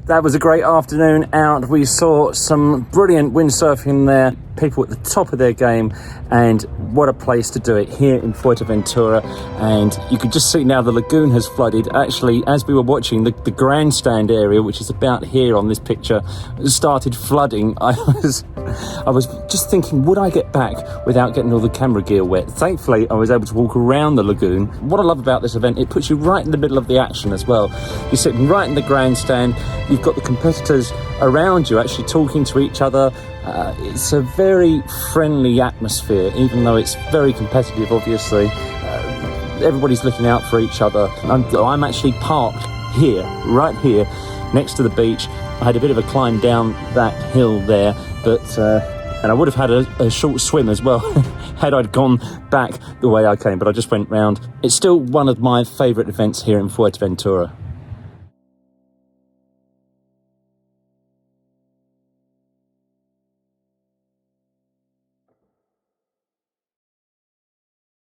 That was a great afternoon out. We saw some brilliant windsurfing there, people at the top of their game, and what a place to do it here in Fuerteventura. And you could just see now the lagoon has flooded. Actually, as we were watching, the grandstand area, which is about here on this picture, started flooding. I was just thinking, would I get back without getting all the camera gear wet? Thankfully, I was able to walk around the lagoon. What I love about this event, it puts you right in the middle of the action as well. You're sitting right in the grandstand. You've got the competitors around you actually talking to each other. It's a very friendly atmosphere, even though it's very competitive, obviously. Everybody's looking out for each other. I'm actually parked here, right here, next to the beach. I had a bit of a climb down that hill there, but and I would have had a short swim as well had I gone back the way I came, but I just went round. It's still one of my favourite events here in Fuerteventura.